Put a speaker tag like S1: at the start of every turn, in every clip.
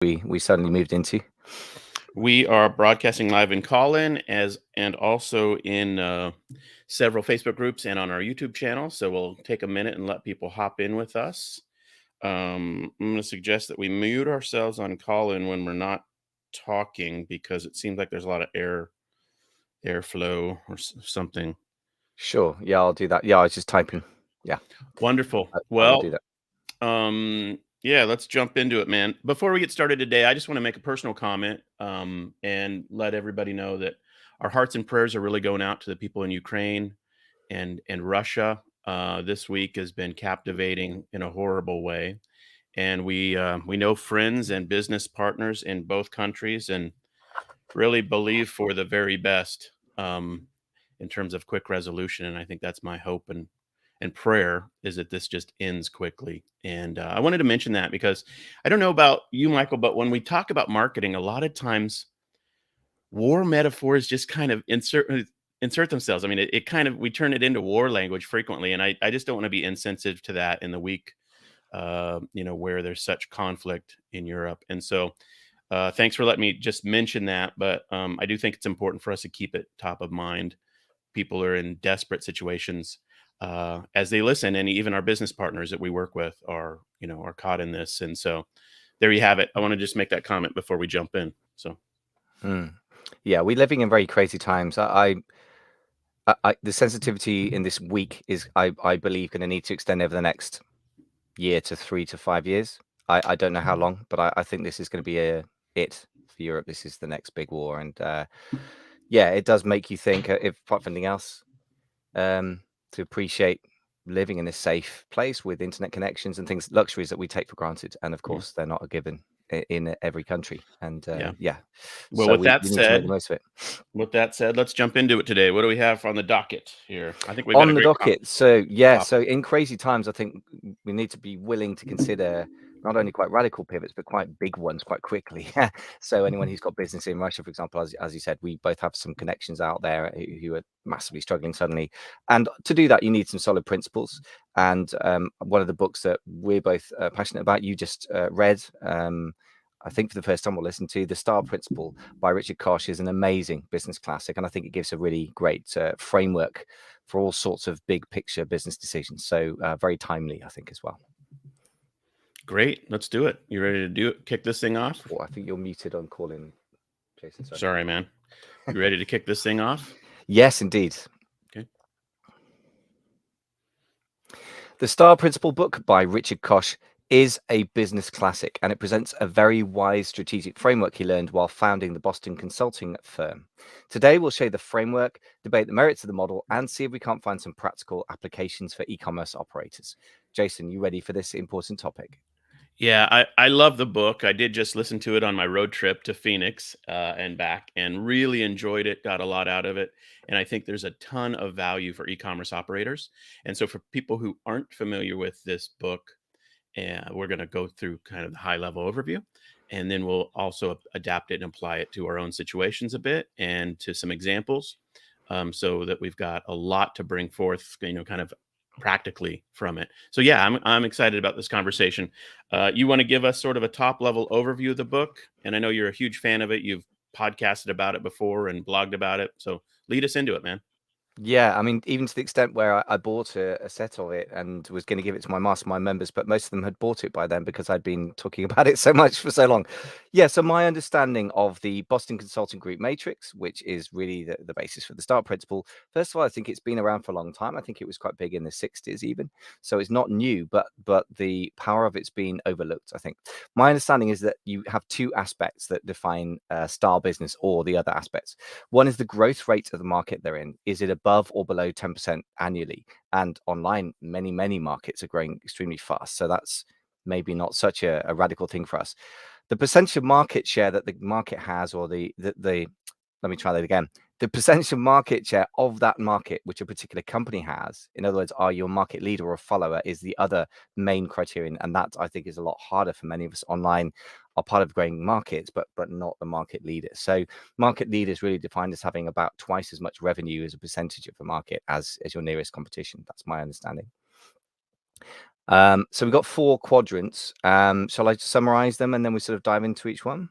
S1: we suddenly moved into.
S2: We are broadcasting live in Callin and also in several Facebook groups and on our YouTube channel. So we'll take a minute and let people hop in with us. I'm going to suggest that we mute ourselves on Callin when we're not talking because it seems like there's a lot of airflow or something.
S1: Sure. Yeah, I'll do that. Yeah, I was just typing. Yeah.
S2: Wonderful.
S1: I will do
S2: Well,
S1: that.
S2: yeah, let's jump into it, man. Before we get started today, I just want to make a personal comment and let everybody know that our hearts and prayers are really going out to the people in Ukraine and Russia. This week has been captivating in a horrible way, and we know friends and business partners in both countries, and really believe for the very best in terms of quick resolution. And I think that's my hope and prayer is that this just ends quickly. And I wanted to mention that because I don't know about you, Michael, but when we talk about marketing, a lot of times war metaphors just kind of insert themselves. I mean, it kind of, we turn it into war language frequently. And I just don't want to be insensitive to that in the week, where there's such conflict in Europe. And so thanks for letting me just mention that. But I do think it's important for us to keep it top of mind. People are in desperate situations as they listen, and even our business partners that we work with are caught in this. And so there you have it. I want to just make that comment before we jump in. So
S1: Yeah, we're living in very crazy times. The sensitivity in this week is, I believe, going to need to extend over the next year to 3 to 5 years. I don't know how long, but I think this is going to be it for Europe. This is the next big war, and yeah, it does make you think, if apart from anything else, to appreciate living in a safe place with internet connections and things, luxuries that we take for granted. And of course, they're not a given in every country. And
S2: yeah. Well,
S1: so
S2: with
S1: we
S2: that
S1: need to make the
S2: said,
S1: most of it.
S2: let's jump into it today. What do we have on the docket here? I think we've got a
S1: On the
S2: great
S1: docket, so
S2: topic.
S1: so in crazy times, I think we need to be willing to consider not only quite radical pivots, but quite big ones quite quickly. So anyone who's got business in Russia, for example, as you said, we both have some connections out there who are massively struggling suddenly. And to do that, you need some solid principles. And one of the books that we're both passionate about, you just read, I think for the first time we'll listen to, The Star Principle by Richard Koch, is an amazing business classic. And I think it gives a really great framework for all sorts of big picture business decisions. So very timely, I think, as well.
S2: Great. Let's do it. You ready to do it? Kick this thing off?
S1: Oh, I think you're muted on calling, Jason.
S2: Sorry, man. You ready to kick this thing off?
S1: Yes, indeed.
S2: Okay.
S1: The Star Principle book by Richard Koch is a business classic, and it presents a very wise strategic framework he learned while founding the Boston consulting firm. Today, we'll show the framework, debate the merits of the model, and see if we can't find some practical applications for e-commerce operators. Jason, you ready for this important topic?
S2: Yeah, I love the book. I did just listen to it on my road trip to Phoenix and back, and really enjoyed it, got a lot out of it. And I think there's a ton of value for e-commerce operators. And so for people who aren't familiar with this book, we're going to go through kind of the high level overview, and then we'll also adapt it and apply it to our own situations a bit and to some examples, so that we've got a lot to bring forth, kind of practically from it. So yeah, I'm excited about this conversation. You want to give us sort of a top level overview of the book, and I know you're a huge fan of it. You've podcasted about it before and blogged about it, so lead us into it, man.
S1: Yeah, I mean, even to the extent where I bought a set of it and was going to give it to my mastermind members, but most of them had bought it by then because I'd been talking about it so much for so long. Yeah, so my understanding of the Boston Consulting Group Matrix, which is really the basis for the STAR principle, first of all, I think it's been around for a long time. I think it was quite big in the 60s even. So it's not new, but the power of it's been overlooked, I think. My understanding is that you have two aspects that define STAR business, or the other aspects. One is the growth rate of the market they're in. Is it above or below 10% annually? And online, many markets are growing extremely fast. So that's maybe not such a radical thing for us. The percentage of market share that the market has, or the let me try that again. The percentage of market share of that market which a particular company has, in other words, are you a market leader or a follower, is the other main criterion. And that, I think, is a lot harder for many of us. Online are part of growing markets, but not the market leader. So market leader is really defined as having about twice as much revenue as a percentage of the market as your nearest competition. That's my understanding. So we've got 4 quadrants. Shall I summarize them and then we sort of dive into each one?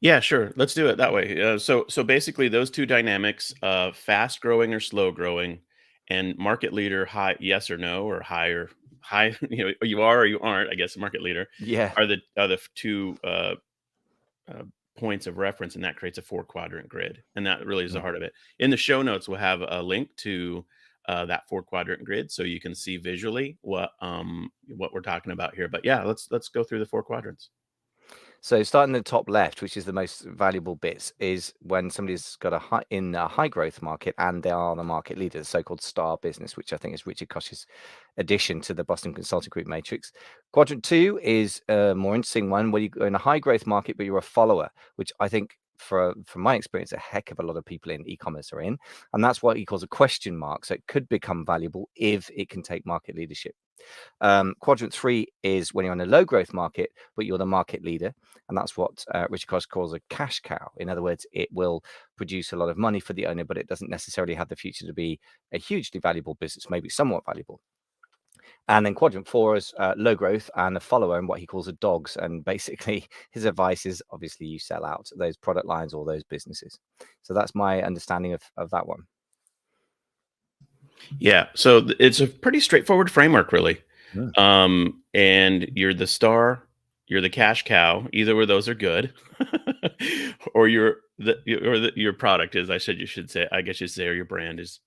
S2: Yeah, sure. Let's do it that way. So basically, those two dynamics: fast growing or slow growing, and market leader, high yes or no, or higher high. You are or you aren't. I guess market leader
S1: Yeah.
S2: are the two uh, points of reference, and that creates a 4 quadrant grid, and that really is the
S1: Mm.
S2: heart of it. In the show notes, we'll have a link to that 4 quadrant grid, so you can see visually what we're talking about here. But yeah, let's go through the 4 quadrants.
S1: So starting in the top left, which is the most valuable bits, is when somebody's got a high growth market and they are the market leader, the so-called star business, which I think is Richard Koch's addition to the Boston Consulting Group matrix. Quadrant 2 is a more interesting one where you're in a high growth market, but you're a follower, which I think from my experience, a heck of a lot of people in e-commerce are in. And that's what he calls a question mark. So it could become valuable if it can take market leadership. Quadrant 3 is when you're in a low growth market, but you're the market leader. And that's what Richard Koch calls a cash cow. In other words, it will produce a lot of money for the owner, but it doesn't necessarily have the future to be a hugely valuable business, maybe somewhat valuable. And then quadrant 4 is low growth and a follower and what he calls a dogs. And basically, his advice is obviously you sell out those product lines or those businesses. So that's my understanding of that one.
S2: Yeah, so it's a pretty straightforward framework, really.
S1: Mm.
S2: And you're the star, you're the cash cow. Either of those are good, or your product is. You should say. I guess you say, or your brand is,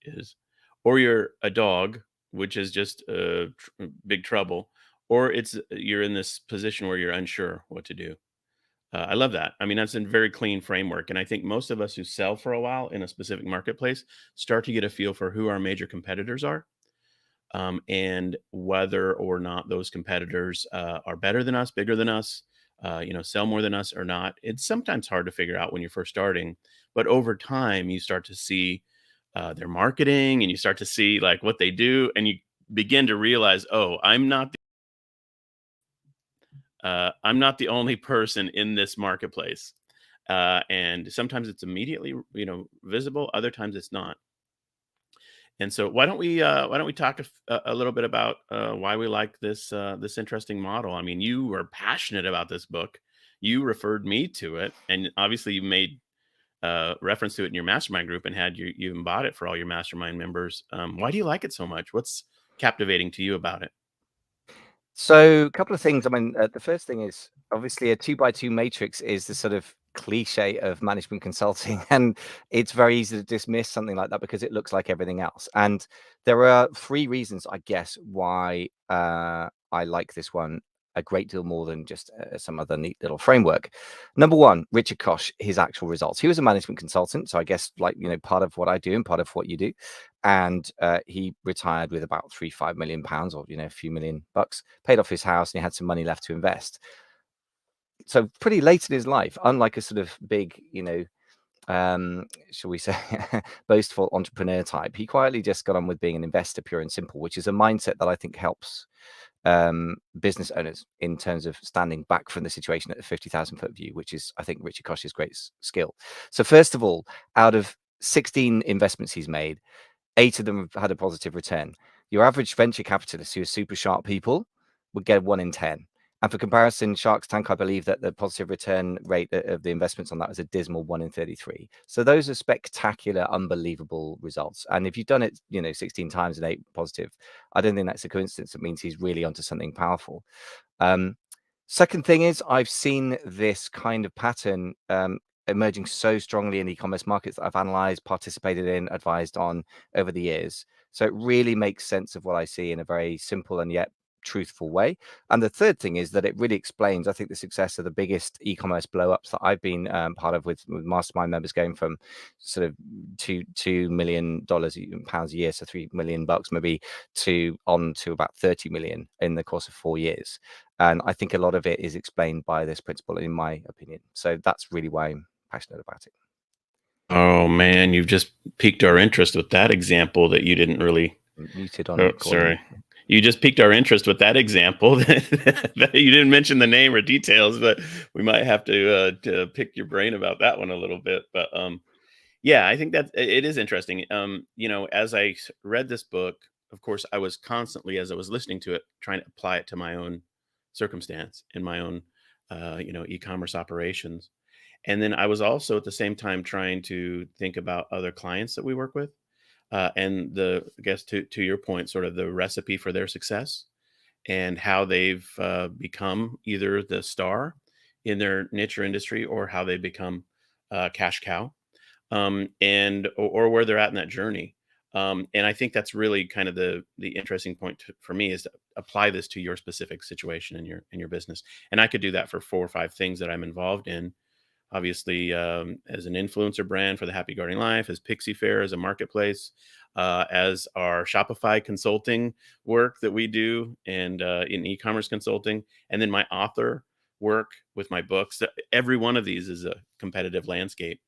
S2: or you're a dog, which is just big trouble, or you're in this position where you're unsure what to do. I love that. I mean, that's a very clean framework. And I think most of us who sell for a while in a specific marketplace start to get a feel for who our major competitors are, and whether or not those competitors are better than us, bigger than us, sell more than us or not. It's sometimes hard to figure out when you're first starting, but over time, you start to see their marketing and you start to see like what they do, and you begin to realize, oh, I'm not the only person in this marketplace. And sometimes it's immediately, visible. Other times it's not. And so why don't we talk a little bit about why we like this interesting model? I mean, you were passionate about this book. You referred me to it, and obviously you made reference to it in your mastermind group and you even bought it for all your mastermind members. Why do you like it so much? What's captivating to you about it?
S1: So, a couple of things. I mean, the first thing is obviously a 2 by 2 matrix is the sort of cliche of management consulting, and it's very easy to dismiss something like that because it looks like everything else. And there are 3 reasons, I guess, why I like this one a great deal more than just some other neat little framework. Number one, Richard Koch, his actual results. He was a management consultant, so I guess part of what I do and part of what you do, and he retired with about £3-5 million, or a few $1 million, paid off his house, and he had some money left to invest. So pretty late in his life, unlike a sort of big, shall we say, boastful entrepreneur type, he quietly just got on with being an investor, pure and simple, which is a mindset that I think helps business owners in terms of standing back from the situation at a 50,000-foot view, which is, I think, Richard Koch's great skill. So first of all, out of 16 investments he's made, 8 of them have had a positive return. Your average venture capitalist who are super sharp people would get 1 in 10. And for comparison, Shark's Tank, I believe that the positive return rate of the investments on that was a dismal 1 in 33. So those are spectacular, unbelievable results. And if you've done it, 16 times and 8 positive, I don't think that's a coincidence. It means he's really onto something powerful. Second thing is, I've seen this kind of pattern emerging so strongly in e-commerce markets that I've analyzed, participated in, advised on over the years. So it really makes sense of what I see in a very simple and yet truthful way. And the third thing is that it really explains, I think, the success of the biggest e-commerce blow-ups that I've been part of with mastermind members, going from sort of $2 million pounds a year, so $3 million maybe, to about 30 million in the course of 4 years. And I think a lot of it is explained by this principle, in my opinion. So that's really why I'm passionate about it.
S2: Oh man, you've just piqued our interest with that example that you didn't really.
S1: Muted on
S2: Oh,
S1: recording.
S2: sorry. You just piqued our interest with that example. That you didn't mention the name or details, but we might have to pick your brain about that one a little bit. But yeah, I think that it is interesting. As I read this book, of course, I was constantly, as I was listening to it, trying to apply it to my own circumstance in my own, e-commerce operations. And then I was also at the same time trying to think about other clients that we work with, and I guess to your point, sort of the recipe for their success and how they've become either the star in their niche or industry, or how they become cash cow, or where they're at in that journey. And I think that's really kind of the interesting point for me, is to apply this to your specific situation in your business. And I could do that for 4 or 5 things that I'm involved in. Obviously, as an influencer brand for the Happy Gardening Life, as Pixie Fair, as a marketplace, as our Shopify consulting work that we do, and in e-commerce consulting, and then my author work with my books. Every one of these is a competitive landscape,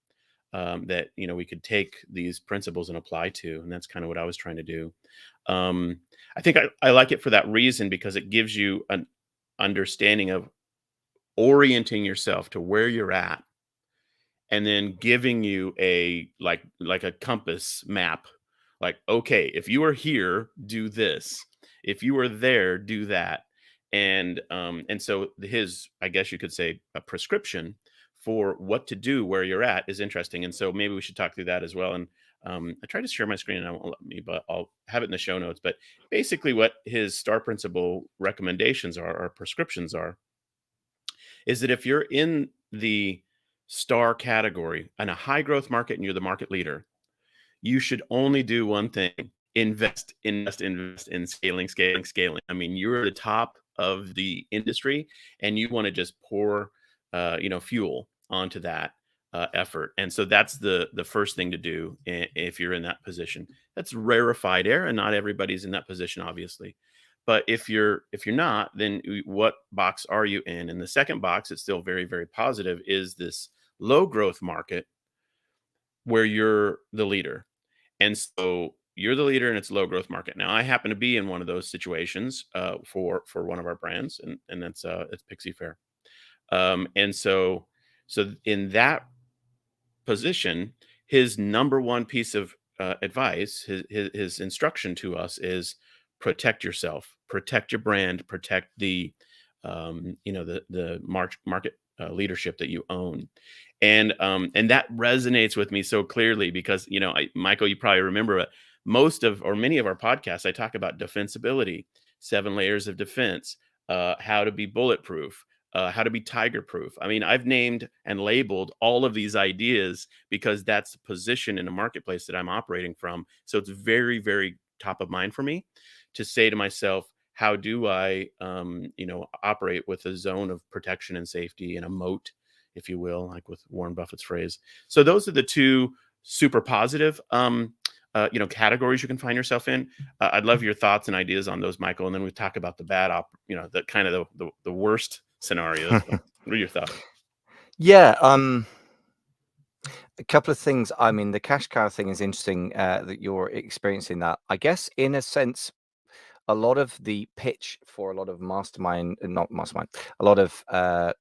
S2: that we could take these principles and apply to, and that's kind of what I was trying to do. I think I like it for that reason, because it gives you an understanding of orienting yourself to where you're at, and then giving you a like a compass map. Like, okay, if you are here, do this. If you are there, do that. And so his, I guess you could say, a prescription for what to do where you're at is interesting. And so maybe we should talk through that as well. And I tried to share my screen and it won't let me, but I'll have it in the show notes. But basically, what his star principle recommendations are, or prescriptions are, is that if you're in the star category in a high growth market and you're the market leader, you should only do one thing: invest in scaling, scaling, scaling. I mean, you're at the top of the industry, and you want to just pour, fuel onto that effort. And so that's the first thing to do if you're in that position. That's rarefied air, and not everybody's in that position, obviously. But if you're not, then what box are you in? And the second box, it's still very, very positive, is this low growth market where you're the leader. And so you're the leader and it's low growth market. Now, I happen to be in one of those situations for one of our brands, and that's it's Pixie Fair. And so in that position, his number one piece of advice, his instruction to us, is protect yourself, protect your brand, protect the market leadership that you own. And that resonates with me so clearly, because Michael, you probably remember many of our podcasts, I talk about defensibility, 7 layers of defense, how to be bulletproof, how to be tiger proof. I mean, I've named and labeled all of these ideas because that's the position in the marketplace that I'm operating from. So it's very, very top of mind for me to say to myself, how do I, operate with a zone of protection and safety, and a moat, if you will, like with Warren Buffett's phrase. So those are the 2 super positive, categories you can find yourself in. I'd love your thoughts and ideas on those, Michael. And then we talk about the bad, the kind of the worst scenarios. What are your thoughts?
S1: Yeah, a couple of things. I mean, the cash cow thing is interesting, that you're experiencing that. I guess, in a sense, a lot of the pitch for a lot of a lot of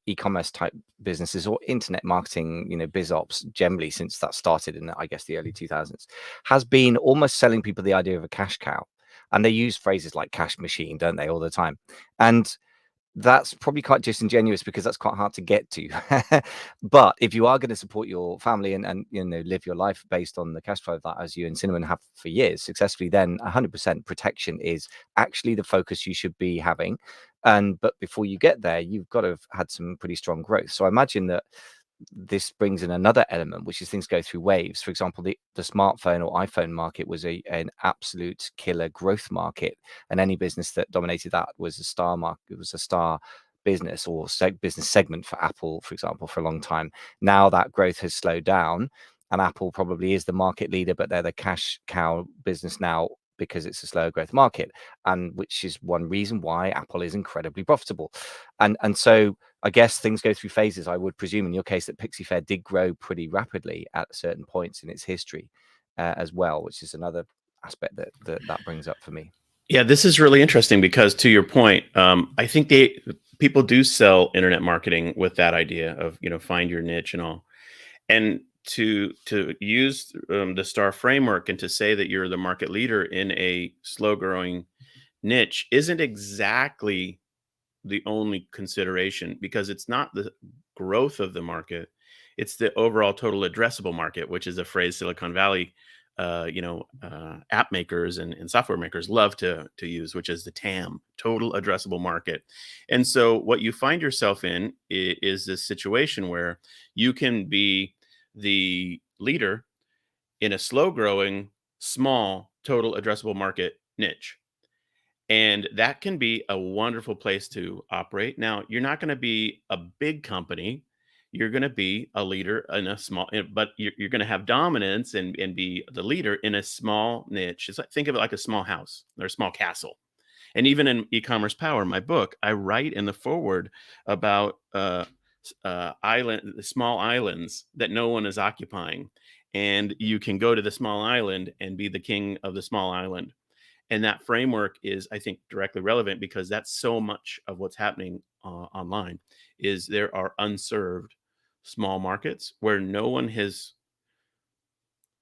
S1: e-commerce type businesses, or internet marketing, biz ops generally, since that started in, I guess, the early 2000s, has been almost selling people the idea of a cash cow. And they use phrases like cash machine, don't they, all the time? And that's probably quite disingenuous, because that's quite hard to get to. But if you are going to support your family and live your life based on the cash flow of that, as you and Cinnamon have for years successfully, then 100% protection is actually the focus you should be having. But before you get there, you've got to have had some pretty strong growth. So I imagine that this brings in another element, which is things go through waves. For example, the smartphone or iPhone market was an absolute killer growth market, and any business that dominated that was a star market. It was a star business or business segment for Apple, for example, for a long time. Now that growth has slowed down, and Apple probably is the market leader, but they're the cash cow business now, because it's a slower growth market, and which is one reason why Apple is incredibly profitable. And so I guess things go through phases. I would presume in your case that Pixie Fair did grow pretty rapidly at certain points in its history, as well, which is another aspect that brings up for me.
S2: Yeah, this is really interesting, because to your point, I think people do sell internet marketing with that idea of, find your niche and all. And to use the STAR framework and to say that you're the market leader in a slow growing niche isn't exactly the only consideration, because it's not the growth of the market, it's the overall total addressable market, which is a phrase Silicon Valley app makers and software makers love to use, which is the TAM, total addressable market. And so what you find yourself in is this situation where you can be the leader in a slow growing, small total addressable market niche. And that can be a wonderful place to operate. Now, you're not going to be a big company. You're going to be a leader in a small, but you're going to have dominance and be the leader in a small niche. It's like, think of it like a small house or a small castle. And even in E-commerce Power, my book, I write in the foreword about small islands that no one is occupying, and you can go to the small island and be the king of the small island. And that framework is, I think, directly relevant because that's so much of what's happening online. Is there are unserved small markets where no one has,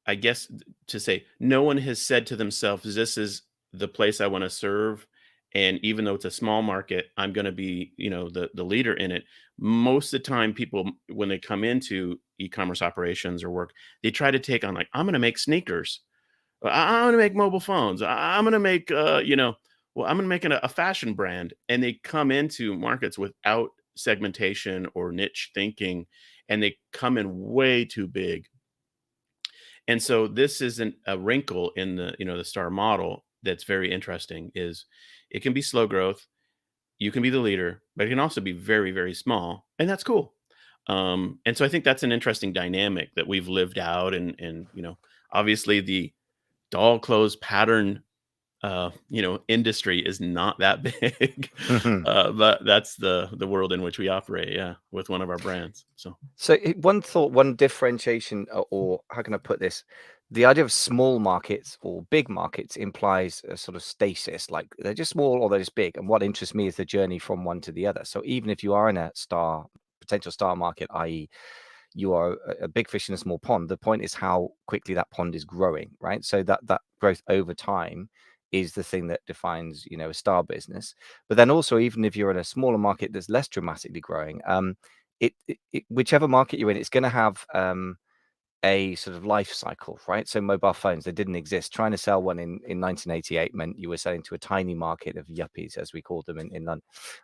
S2: I guess, to say, no one has said to themselves, this is the place I want to serve. And even though it's a small market, I'm going to be, the leader in it. Most of the time, people, when they come into e-commerce operations or work, they try to take on, like, I'm going to make sneakers. I'm going to make mobile phones. I'm going to make, I'm going to make a fashion brand. And they come into markets without segmentation or niche thinking, and they come in way too big. And so this isn't a wrinkle in the STAR model that's very interesting. Is it can be slow growth, you can be the leader, but it can also be very, very small, and that's cool. And so I think that's an interesting dynamic that we've lived out, and obviously the doll clothes pattern industry is not that big. But that's the world in which we operate, yeah, with one of our brands.
S1: So one thought, one differentiation, or how can I put this? The idea of small markets or big markets implies a sort of stasis, like they're just small or they're just big. And what interests me is the journey from one to the other. So even if you are in a potential star market, i.e., you are a big fish in a small pond, the point is how quickly that pond is growing, right? So that growth over time is the thing that defines, a star business. But then also, even if you're in a smaller market that's less dramatically growing, whichever market you're in, it's going to have a sort of life cycle, right? So mobile phones, they didn't exist. Trying to sell one in 1988 meant you were selling to a tiny market of yuppies, as we called them in London.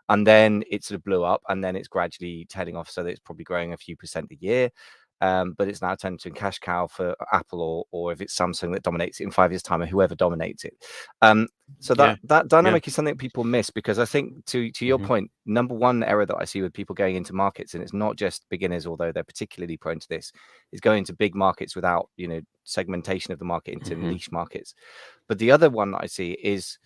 S1: And then it sort of blew up, and then it's gradually heading off, so that it's probably growing a few percent a year. But it's now turned into a cash cow for Apple, or if it's Samsung that dominates it in 5 years' time, or whoever dominates it. So
S2: Yeah,
S1: that
S2: yeah.
S1: dynamic is something people miss, because I think, to your
S2: Mhm.
S1: point, number one error that I see with people going into markets, and it's not just beginners, although they're particularly prone to this, is going into big markets without segmentation of the market into
S2: Mhm.
S1: niche markets. But the other one that I see is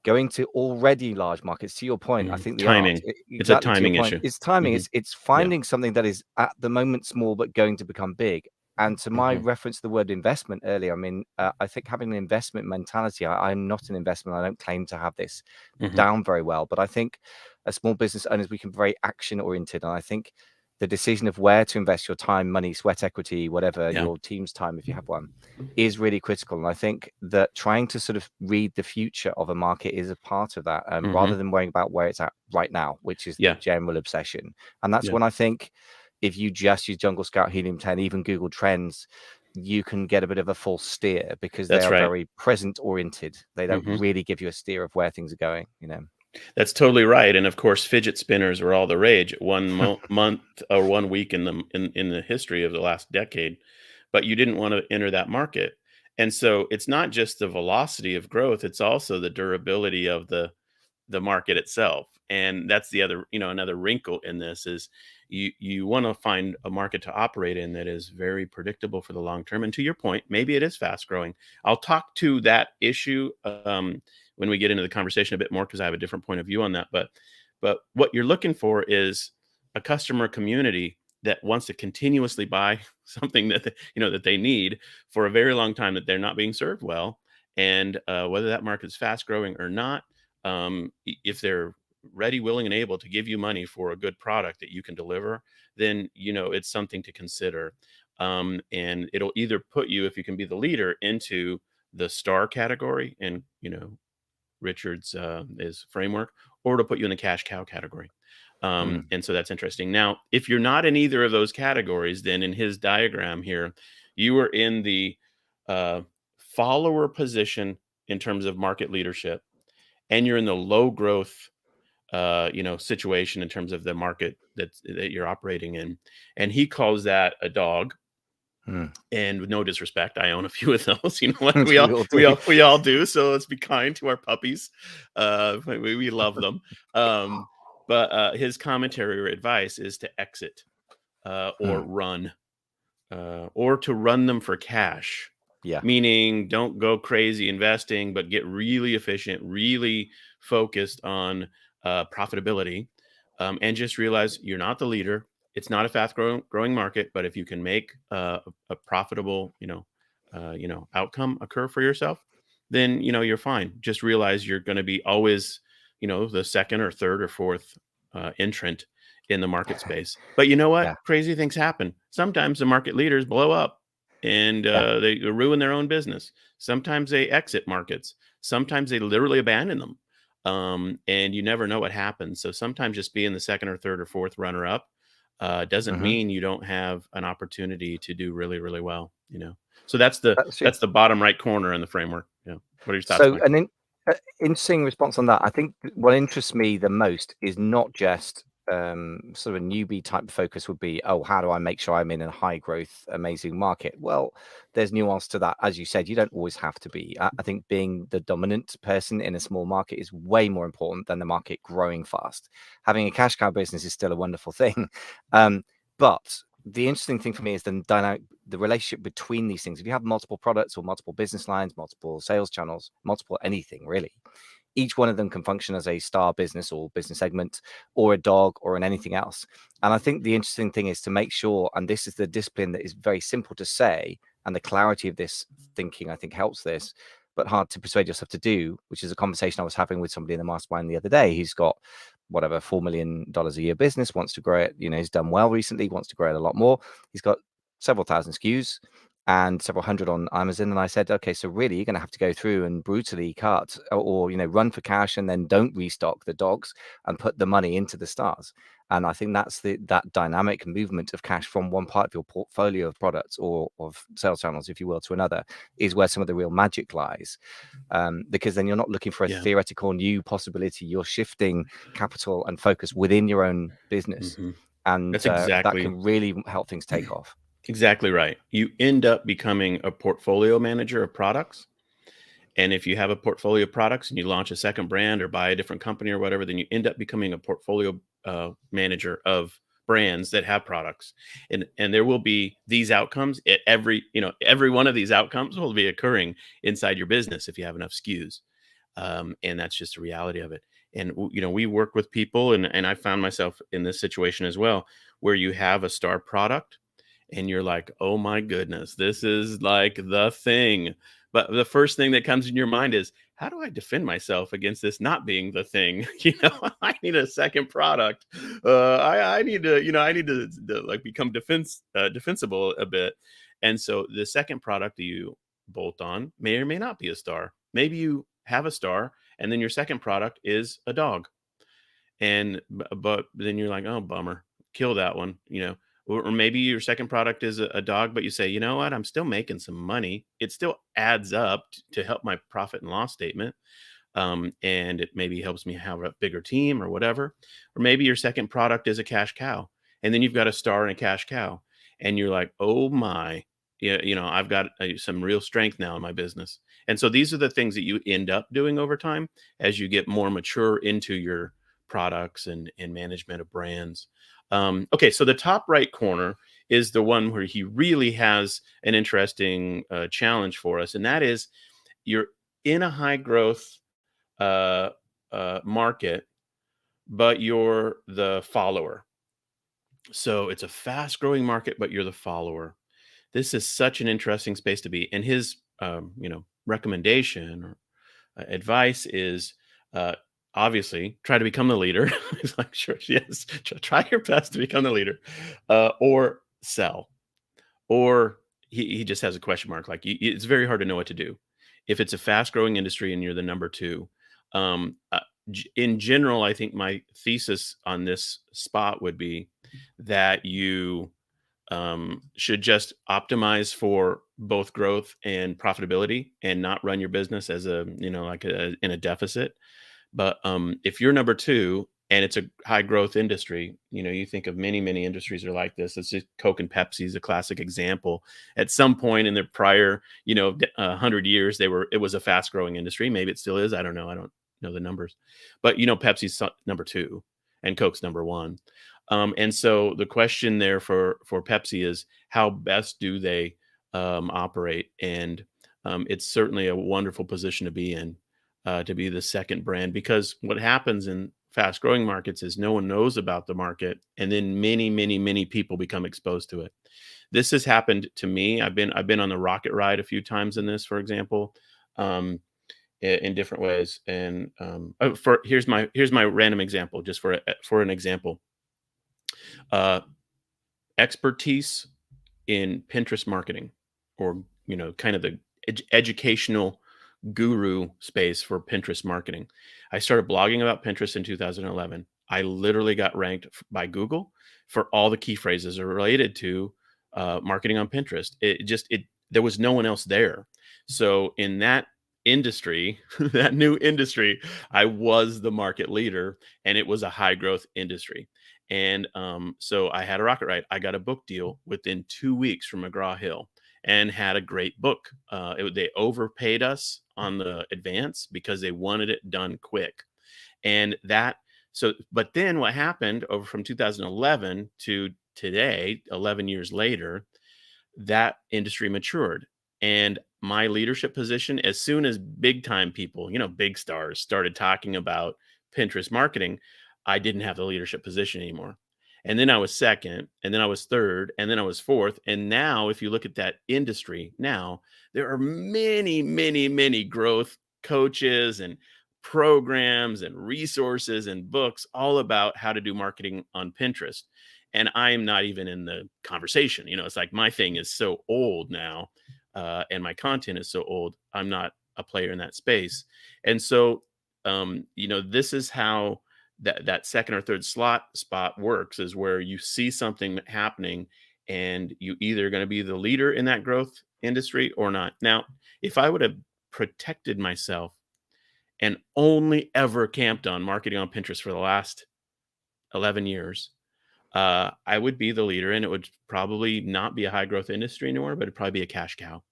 S1: going to already large markets. To your point, I think the art,
S2: Timing. It's a
S1: exactly to your
S2: timing
S1: point,
S2: issue.
S1: is timing.
S2: Mhm.
S1: It's
S2: Yeah.
S1: finding something that is at the moment small but going to become big. And to my
S2: Mhm.
S1: reference to the word investment earlier, I mean, I think having an investment mentality, I'm not an investment. I don't claim to have this
S2: Mhm.
S1: down very well, but I think as small business owners, we can be very action oriented. And I think the decision of where to invest your time, money, sweat equity, whatever,
S2: Yeah.
S1: your team's time, if you have one, is really critical. And I think that trying to sort of read the future of a market is a part of that, rather
S2: Mhm.
S1: than worrying about where it's at right now, which is the
S2: Yeah.
S1: general obsession. And that's
S2: Yeah.
S1: when I think, if you just use Jungle Scout, Helium 10, even Google Trends, you can get a bit of a false steer, because they
S2: That's
S1: are
S2: right.
S1: very present oriented. They don't
S2: Mhm.
S1: really give you a steer of where things are going.
S2: That's totally right. And of course, fidget spinners were all the rage at one month or 1 week in the history of the last decade. But you didn't want to enter that market. And so it's not just the velocity of growth, it's also the durability of the market itself. And that's the other, another wrinkle in this is you want to find a market to operate in that is very predictable for the long term. And to your point, maybe it is fast growing. I'll talk to that issue when we get into the conversation a bit more, because I have a different point of view on that. But what you're looking for is a customer community that wants to continuously buy something that they need for a very long time, that they're not being served well. And whether that market is fast growing or not, if they're ready, willing, and able to give you money for a good product that you can deliver, then it's something to consider. And it'll either put you, if you can be the leader, into the star category and, Richard's is framework, or to put you in the cash cow category.
S1: Mm.
S2: And so that's interesting. Now, if you're not in either of those categories, then in his diagram here, you are in the uh, follower position in terms of market leadership, and you're in the low growth situation in terms of the market that you're operating in. And he calls that a dog.
S1: Mm.
S2: And with no disrespect, I own a few of those. Like we all
S1: We all
S2: we
S1: do.
S2: all we all do. So let's be kind to our puppies. We love them. But his commentary or advice is to exit or
S1: Mm.
S2: run, or to run them for cash.
S1: Yeah.
S2: Meaning, don't go crazy investing, but get really efficient, really focused on profitability, and just realize you're not the leader. It's not a fast growing market, but if you can make a profitable, outcome occur for yourself, then you're fine. Just realize you're going to be always, the second or third or fourth entrant in the market space. But you know what?
S1: Yeah.
S2: Crazy things happen. Sometimes the market leaders blow up and
S1: Yeah.
S2: they ruin their own business. Sometimes they exit markets. Sometimes they literally abandon them. And you never know what happens. So sometimes just being the second or third or fourth runner up doesn't
S1: Hmm.
S2: mean you don't have an opportunity to do really, really well. So that's the
S1: That's true.
S2: that's the bottom right corner in the framework. Yeah. What are your thoughts,
S1: So,
S2: Mike?
S1: interesting response on that. I think what interests me the most is not just sort of a newbie type focus would be, oh, how do I make sure I'm in a high growth, amazing market? Well, there's nuance to that. As you said, you don't always have to be. I think being the dominant person in a small market is way more important than the market growing fast. Having a cash cow business is still a wonderful thing. But the interesting thing for me is the dynamic, the relationship between these things. If you have multiple products or multiple business lines, multiple sales channels, multiple anything really, each one of them can function as a star business or business segment or a dog or an anything else. And I think the interesting thing is to make sure, and this is the discipline that is very simple to say, and the clarity of this thinking, I think, helps this, but hard to persuade yourself to do, which is a conversation I was having with somebody in the mastermind the other day. He's got whatever $4 million a year business, wants to grow it. He's done well recently, wants to grow it a lot more. He's got several thousand SKUs and several hundred on Amazon. And I said, okay, so really you're going to have to go through and brutally cut or run for cash and then don't restock the dogs and put the money into the stars. And I think that's that dynamic movement of cash from one part of your portfolio of products or of sales channels, if you will, to another is where some of the real magic lies. Because then you're not looking for a
S2: Yeah.
S1: theoretical new possibility. You're shifting capital and focus within your own business.
S2: Hmm.
S1: And
S2: That's
S1: that
S2: exactly
S1: can really help things take off.
S2: exactly right. You end up becoming a portfolio manager of products. And if you have a portfolio of products and you launch a second brand or buy a different company or whatever, then you end up becoming a portfolio manager of brands that have products. And there will be these outcomes at every one of these outcomes will be occurring inside your business if you have enough SKUs. And that's just the reality of it. And we work with people, and I found myself in this situation as well, where you have a star product and you're like, oh my goodness, this is like the thing. But the first thing that comes in your mind is, how do I defend myself against this not being the thing? I need a second product. I need to like become defensible a bit. And so the second product that you bolt on may or may not be a star. Maybe you have a star, and then your second product is a dog, but then you're like, oh bummer, kill that one. Or maybe your second product is a dog, but you say, you know what, I'm still making some money, it still adds up to help my profit and loss statement, and it maybe helps me have a bigger team or whatever. Or maybe your second product is a cash cow, and then you've got a star and a cash cow, and you're like, oh my, yeah, I've got some real strength now in my business. And so these are the things that you end up doing over time as you get more mature into your products and management of brands. Okay, so the top right corner is the one where he really has an interesting challenge for us, and that is you're in a high growth uh, market, but you're the follower. So it's a fast growing market, but you're the follower. This is such an interesting space to be. And his, recommendation or advice is uh, obviously try to become the leader. He's like, sure, yes, try your best to become the leader, or sell. or he just has a question mark. Like it's very hard to know what to do if it's a fast growing industry and you're the number two. Um, uh, in general, I think my thesis on this spot would be that you should just optimize for both growth and profitability and not run your business as a, like in a deficit. But if you're number two and it's a high growth industry, you think of many industries are like this. It's just Coke and Pepsi is a classic example. At some point in their prior, 100 years, it was a fast growing industry. Maybe it still is. I don't know. I don't know the numbers, but Pepsi's number two and Coke's number one. And so the question there for Pepsi is how best do they operate? And it's certainly a wonderful position to be in, to be the second brand, because what happens in fast growing markets is no one knows about the market, and then many people become exposed to it. This has happened to me. I've been on the rocket ride a few times in this, for example, um, in different ways. And here's my random example, just for an example. Uh, Expertise in Pinterest marketing, or kind of the educational guru space for Pinterest marketing. I started blogging about Pinterest in 2011. I literally got ranked by Google for all the key phrases related to marketing on Pinterest. It there was no one else there. So in that industry, that new industry, I was the market leader, and it was a high growth industry. And so I had a rocket ride. I got a book deal within 2 weeks from McGraw-Hill and had a great book. They overpaid us on the advance because they wanted it done quick. And but then what happened over from 2011 to today, 11 years later, that industry matured. And my leadership position, as soon as big time people, big stars started talking about Pinterest marketing, I didn't have the leadership position anymore. And then I was second, and then I was third, and then I was fourth. And now, if you look at that industry now, there are many growth coaches and programs and resources and books all about how to do marketing on Pinterest. And I'm not even in the conversation. It's like my thing is so old now, and my content is so old. I'm not a player in that space. And so, this is how that second or third spot works, is where you see something happening and you either going to be the leader in that growth industry or not. Now, if I would have protected myself and only ever camped on marketing on Pinterest for the last 11 years, I would be the leader, and it would probably not be a high growth industry anymore, but it'd probably be a cash cow.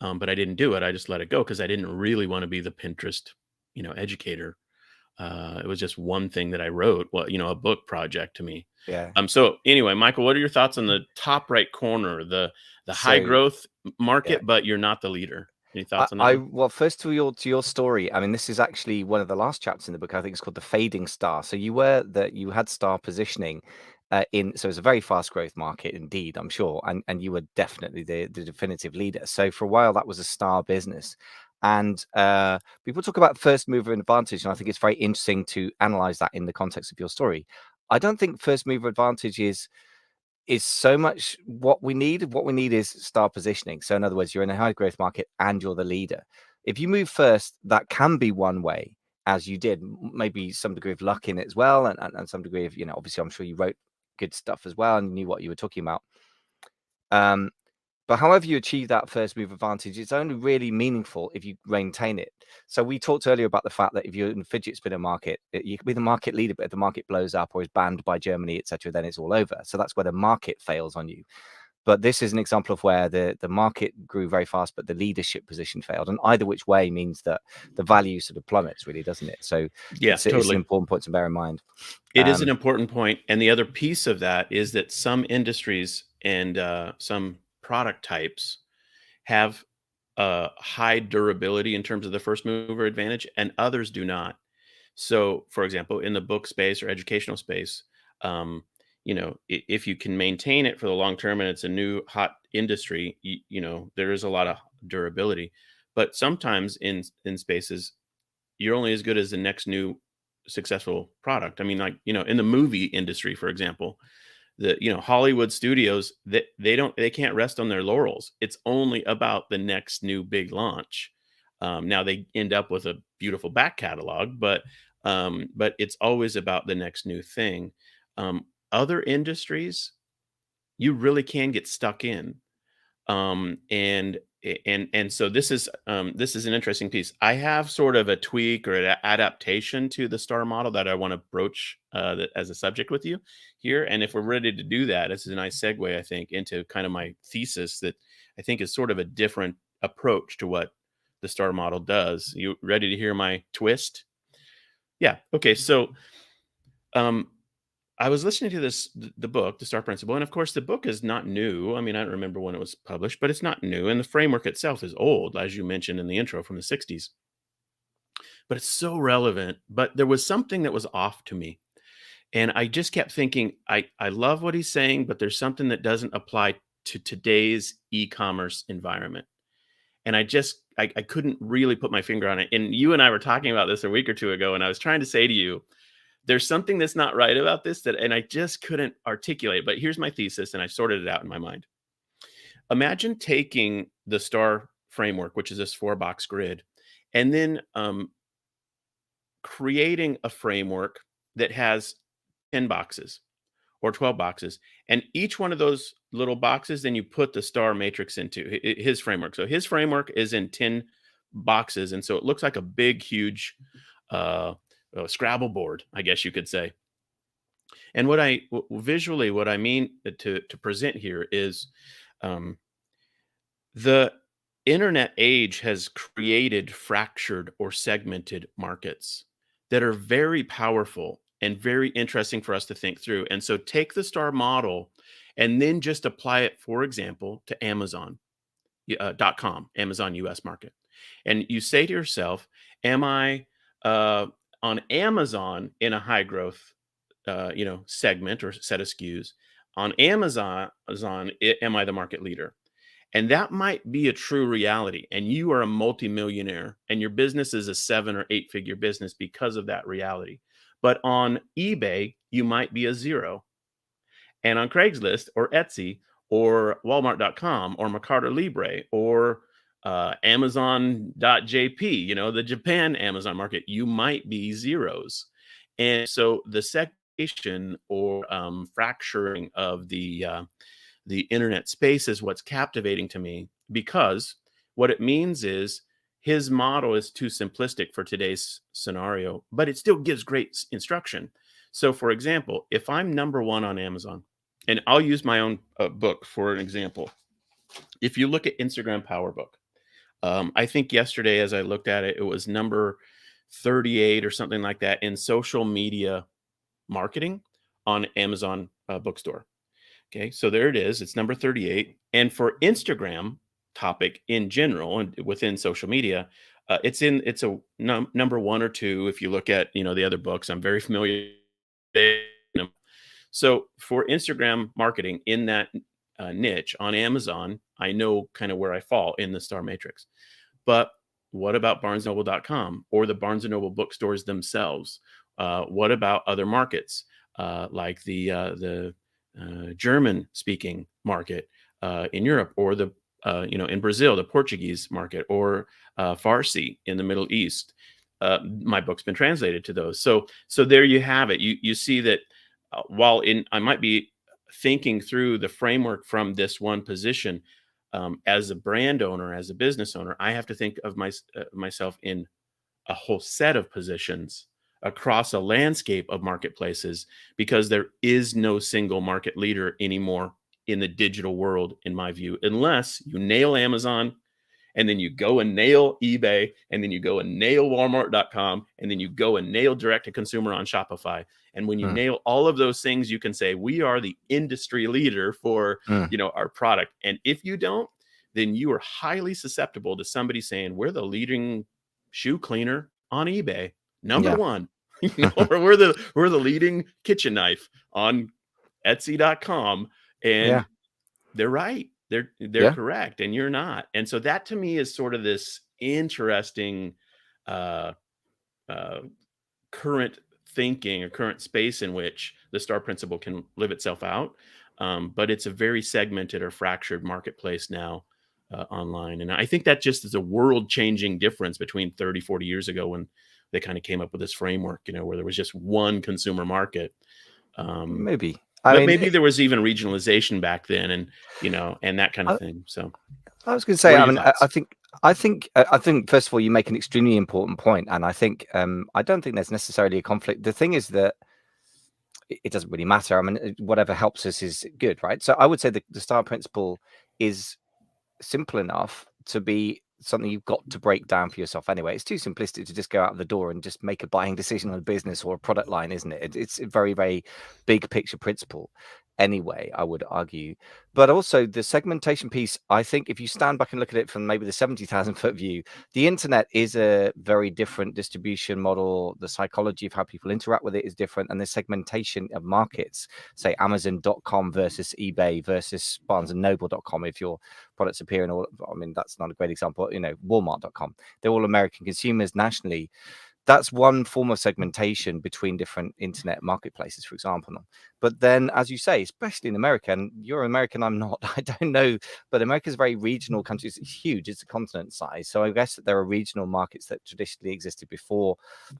S2: But I didn't do it. I just let it go because I didn't really want to be the Pinterest, educator. It was just one thing that I wrote, a book project to me.
S1: Yeah.
S2: So anyway, Michael, what are your thoughts on the top right corner, the high
S1: So
S2: growth market,
S1: yeah.
S2: but you're not the leader? Any thoughts on that one?
S1: Well, first to your story. I mean, this is actually one of the last chapters in the book. I think it's called the fading star. So you had star positioning so it's a very fast growth market indeed, I'm sure, and you were definitely the definitive leader. So for a while that was a star business, and people talk about first mover advantage, and I think it's very interesting to analyze that in the context of your story. I don't think first mover advantage is so much what we need. What we need is star positioning. So in other words, you're in a high growth market and you're the leader. If you move first, that can be one way, as you did, maybe some degree of luck in it as well, and some degree of, obviously I'm sure you wrote good stuff as well and knew what you were talking about. But however you achieve that first move advantage, it's only really meaningful if you maintain it. So we talked earlier about the fact that if you're in the fidget spinner market, you can be the market leader, but if the market blows up or is banned by Germany, etc., then it's all over. So that's where the market fails on you. But this is an example of where the market grew very fast, but the leadership position failed. And either which way means that the value sort of plummets, really, doesn't it? So
S2: Yeah,
S1: it's an
S2: totally.
S1: important point to bear in mind.
S2: It is an important point. And the other piece of that is that some industries and some product types have high durability in terms of the first mover advantage, and others do not. So, for example, in the book space or educational space, if you can maintain it for the long term and it's a new hot industry, there is a lot of durability. But sometimes in spaces, you're only as good as the next new successful product. I mean, like, in the movie industry, for example, Hollywood studios, they can't rest on their laurels. It's only about the next new big launch. Now they end up with a beautiful back catalog, but it's always about the next new thing. Other industries, you really can get stuck in. And so this is an interesting piece. I have sort of a tweak or an adaptation to the star model that I want to broach as a subject with you here. And if we're ready to do that, this is a nice segue, I think, into kind of my thesis that I think is sort of a different approach to what the star model does. You ready to hear my twist? Yeah. Okay. So um, I was listening to the book, The Star Principle, and of course, the book is not new. I mean, I don't remember when it was published, but it's not new, and the framework itself is old, as you mentioned in the intro, from the '60s. But it's so relevant. But there was something that was off to me, and I just kept thinking, I love what he's saying, but there's something that doesn't apply to today's e-commerce environment. And I couldn't really put my finger on it. And you and I were talking about this a week or two ago, and I was trying to say to you, there's something that's not right about this, and I just couldn't articulate. But here's my thesis, and I sorted it out in my mind. Imagine taking the STAR framework, which is this 4-box grid, and then creating a framework that has 10 boxes or 12 boxes. And each one of those little boxes, then you put the star matrix into his framework. So his framework is in 10 boxes. And so it looks like a big, huge Scrabble board, I guess you could say. And visually, what I mean to present here is the internet age has created fractured or segmented markets that are very powerful and very interesting for us to think through. And so take the star model and then just apply it, for example, to Amazon.com, Amazon US market. And you say to yourself, am I on Amazon in a high growth segment or set of SKUs? On Amazon, am I the market leader? And that might be a true reality. And you are a multimillionaire and your business is a 7 or 8 figure business because of that reality. But on eBay, you might be a 0. And on Craigslist or Etsy or Walmart.com or Mercado Libre or Amazon.jp, the Japan Amazon market, you might be zeros. And so the segmentation or fracturing of the internet space is what's captivating to me, because what it means is his model is too simplistic for today's scenario, but it still gives great instruction. So, for example, if I'm number 1 on Amazon, and I'll use my own book for an example. If you look at Instagram Power Book, I think yesterday as I looked at it, it was number 38 or something like that in social media marketing on Amazon bookstore. Okay, so there it is. It's number 38. And for Instagram topic in general and within social media, it's a number 1 or 2. If you look at the other books, I'm very familiar. So for Instagram marketing in that niche on Amazon, I know kind of where I fall in the star matrix. But what about BarnesNoble.com or the Barnes & Noble bookstores themselves? What about other markets like the German-speaking market in Europe, or the in Brazil, the Portuguese market, or Farsi in the Middle East? My book's been translated to those. So there you have it. You see that while I might be thinking through the framework from this one position, as a brand owner, as a business owner, I have to think of myself in a whole set of positions across a landscape of marketplaces, because there is no single market leader anymore in the digital world, in my view, unless you nail Amazon, and then you go and nail eBay, and then you go and nail Walmart.com, and then you go and nail direct to consumer on Shopify. And when you nail all of those things, you can say we are the industry leader for our product. And if you don't, then you are highly susceptible to somebody saying we're the leading shoe cleaner on eBay, number 1, or we're the leading kitchen knife on Etsy.com, and they're right. They're correct, and you're not. And so that to me is sort of this interesting current thinking or current space in which the star principle can live itself out. But it's a very segmented or fractured marketplace now online. And I think that just is a world changing difference between 30, 40 years ago when they kind of came up with this framework, where there was just one consumer market.
S1: Maybe.
S2: But maybe there was even regionalization back then and, and that kind of
S1: I,
S2: thing. So
S1: I was going to
S2: what
S1: say,
S2: are
S1: I
S2: your
S1: mean,
S2: thoughts?
S1: I think first of all, you make an extremely important point, and I think I don't think there's necessarily a conflict. The thing is that it doesn't really matter. I mean, whatever helps us is good, right? So I would say the star principle is simple enough to be something you've got to break down for yourself anyway. It's too simplistic to just go out the door and just make a buying decision on a business or a product line, isn't it? It's a very, very big picture principle anyway, I would argue. But also the segmentation piece, I think if you stand back and look at it from maybe the 70,000 foot view, the internet is a very different distribution model. The psychology of how people interact with it is different. And the segmentation of markets, say Amazon.com versus eBay versus BarnesandNoble.com, if your products appear in all, I mean, that's not a great example, Walmart.com. They're all American consumers nationally. That's one form of segmentation between different internet marketplaces, for example. But then, as you say, especially in America, and you're American, I'm not, I don't know, but America's a very regional country. It's huge, it's a continent size. So I guess that there are regional markets that traditionally existed before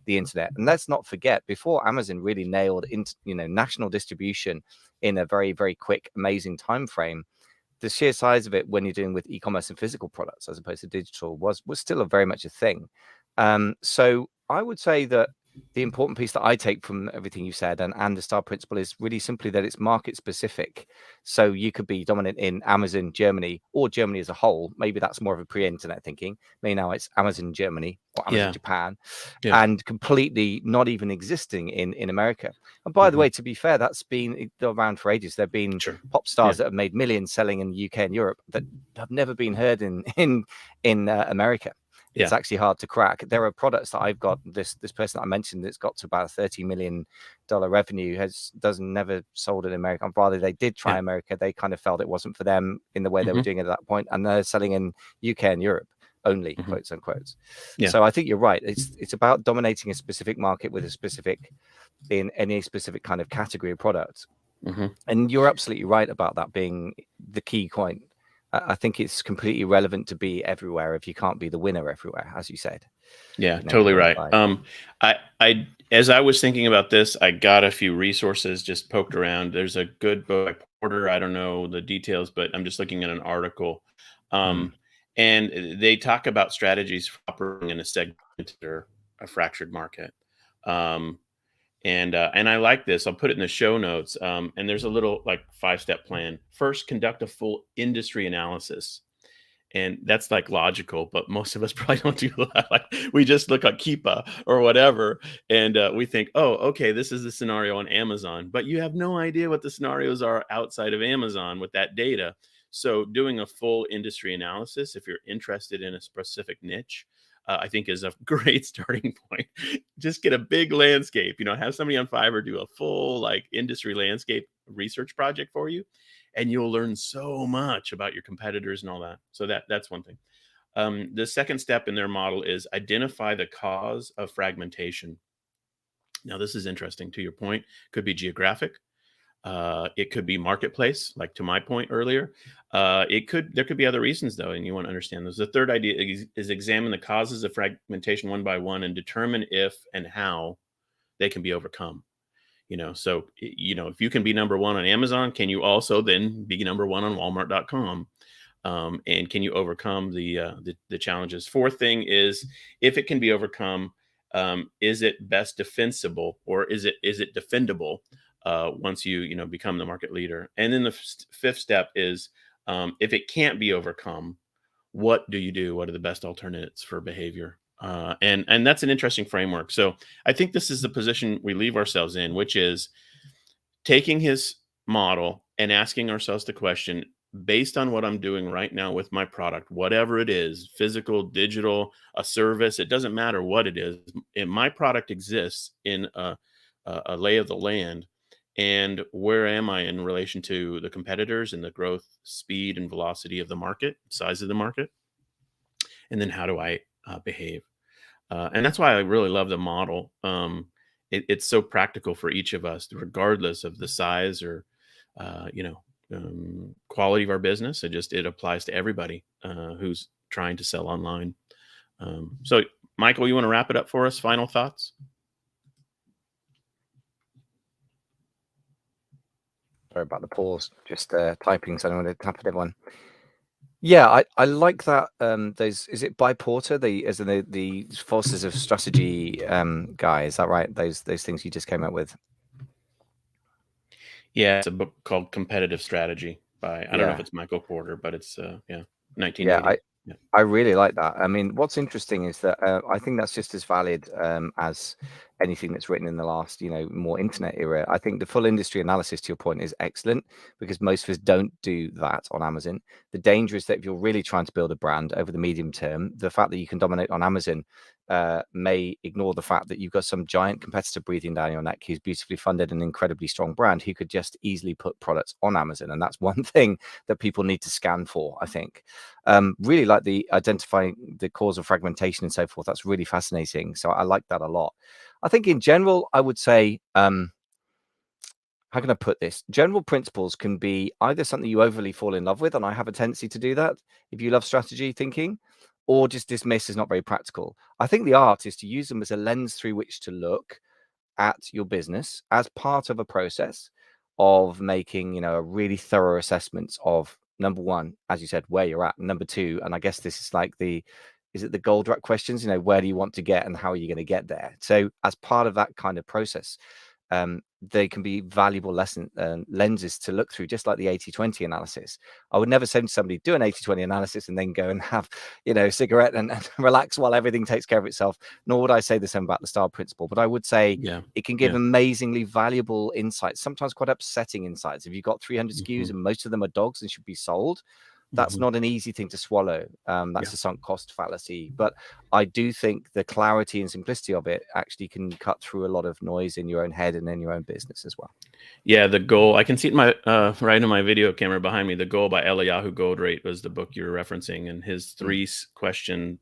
S1: the internet. And let's not forget, before Amazon really nailed into, national distribution in a very, very quick, amazing time frame, the sheer size of it when you're dealing with e-commerce and physical products as opposed to digital was still very much a thing. So I would say that the important piece that I take from everything you said and the star principle is really simply that it's market specific. So you could be dominant in Amazon Germany or Germany as a whole. Maybe that's more of a pre-internet thinking. Maybe now it's Amazon Germany or Amazon
S2: Yeah.
S1: Japan,
S2: Yeah.
S1: and completely not even existing in America. And by the way, to be fair, that's been around for ages. There have been
S2: Sure.
S1: pop stars that have made millions selling in the UK and Europe that have never been heard in America. It's actually hard to crack. There are products that I've got. This person that I mentioned that's got to about $30 million revenue never sold in America. And rather, they did try America. They kind of felt it wasn't for them in the way they were doing it at that point, and they're selling in UK and Europe only, quotes unquote. So I think you're right. It's about dominating a specific market with a specific in any specific kind of category of product. And you're absolutely right about that being the key point. I think it's completely relevant to be everywhere if you can't be the winner everywhere, as you said.
S2: Yeah, totally right. I as I was thinking about this, I got a few resources, just poked around. There's a good book by Porter. I don't know the details, but I'm just looking at an article. And they talk about strategies for operating in a segmented or a fractured market. And I like this. I'll put it in the show notes. And there's a little 5-step plan. First, conduct a full industry analysis. And that's logical, but most of us probably don't do that. We just look at Keepa or whatever, and we think, oh, okay, this is the scenario on Amazon, but you have no idea what the scenarios are outside of Amazon with that data. So doing a full industry analysis, if you're interested in a specific niche, I think is a great starting point. Just get a big landscape, have somebody on Fiverr do a full industry landscape research project for you, and you'll learn so much about your competitors and all that. So that's one thing. The second step in their model is identify the cause of fragmentation. Now, this is interesting. To your point, could be geographic. It could be marketplace, like to my point earlier. There could be other reasons though, and you want to understand those. The third idea is examine the causes of fragmentation one by one and determine if and how they can be overcome. So if you can be number one on Amazon, can you also then be number one on Walmart.com? And can you overcome the challenges? Fourth thing is, if it can be overcome, is it best defensible or is it defendable once you become the market leader? And then the fifth step is, if it can't be overcome, what do you do? What are the best alternatives for behavior? And that's an interesting framework. So I think this is the position we leave ourselves in, which is taking his model and asking ourselves the question, based on what I'm doing right now with my product, whatever it is, physical, digital, a service, it doesn't matter what it is. My product exists in a lay of the land. And where am I in relation to the competitors and the growth, speed, and velocity of the market, size of the market? And then how do I behave? And that's why I really love the model. it's so practical for each of us, regardless of the size or quality of our business. It applies to everybody who's trying to sell online. So, Michael, you want to wrap it up for us? Final thoughts?
S1: Sorry about the pause. Just typing, so I don't want to tap at everyone. Yeah, I like that. Those, is it by Porter, the Forces of Strategy guy? Is that right? Those things you just came up with.
S2: Yeah, it's a book called Competitive Strategy by, I don't know if
S1: Yeah.
S2: it's Michael Porter, but it's 1980.
S1: Yeah,
S2: Yeah.
S1: I really like that. I mean, what's interesting is that I think that's just as valid as anything that's written in the last, more internet era. I think the full industry analysis, to your point, is excellent because most of us don't do that on Amazon. The danger is that if you're really trying to build a brand over the medium term, the fact that you can dominate on Amazon may ignore the fact that you've got some giant competitor breathing down your neck who's beautifully funded and incredibly strong brand who could just easily put products on Amazon. And that's one thing that people need to scan for, I think. Really like the identifying the cause of fragmentation and so forth. That's really fascinating. So I like that a lot. I think in general, I would say, how can I put this? General principles can be either something you overly fall in love with, and I have a tendency to do that if you love strategy thinking, or just dismiss as not very practical. I think the art is to use them as a lens through which to look at your business as part of a process of making, a really thorough assessment of, number one, as you said, where you're at. Number two, and I guess this is like is it the gold rush questions? Where do you want to get and how are you going to get there? So as part of that kind of process, they can be valuable lenses to look through, just like the 80-20 analysis. I would never say to somebody, do an 80-20 analysis and then go and have, a cigarette and relax while everything takes care of itself. Nor would I say the same about the STAR principle, but I would say it can give amazingly valuable insights, sometimes quite upsetting insights. If you've got 300 SKUs and most of them are dogs and should be sold, that's not an easy thing to swallow. That's a sunk cost fallacy. But I do think the clarity and simplicity of it actually can cut through a lot of noise in your own head and in your own business as well.
S2: Yeah, the goal, I can see it in my right in my video camera behind me. The Goal by Eliyahu Goldrate was the book you were referencing, and his question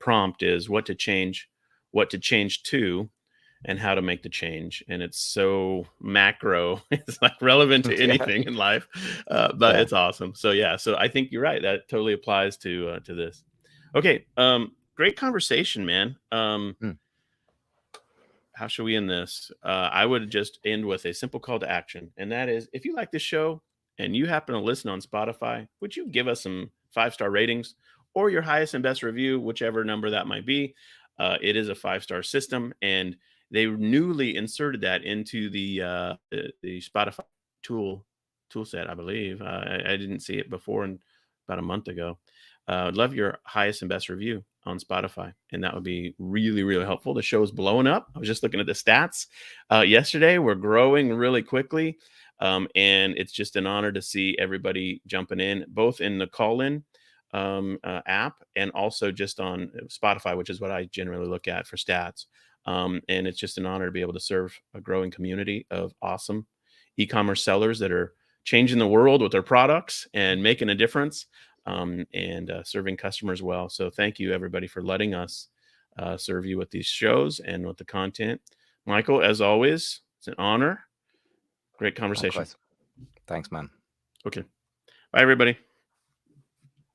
S2: prompt is what to change to, and how to make the change. And it's so macro, it's like relevant to anything in life, but it's awesome. So so I think you're right, that totally applies to this. Okay, great conversation, man. How should we end this? I would just end with a simple call to action, and that is, if you like this show and you happen to listen on Spotify, would you give us some 5-star ratings or your highest and best review, whichever number that might be? It is a 5-star system, and they newly inserted that into the Spotify tool set, I believe. I didn't see it before, about a month ago. I'd love your highest and best review on Spotify, and that would be really, really helpful. The show's blowing up. I was just looking at the stats yesterday. We're growing really quickly, and it's just an honor to see everybody jumping in, both in the call-in app and also just on Spotify, which is what I generally look at for stats. And it's just an honor to be able to serve a growing community of awesome e-commerce sellers that are changing the world with their products and making a difference. And serving customers well. So thank you, everybody, for letting us serve you with these shows and with the content. Michael, as always, it's an honor. Great conversation.
S1: Likewise. Thanks, man.
S2: Okay. Bye, everybody.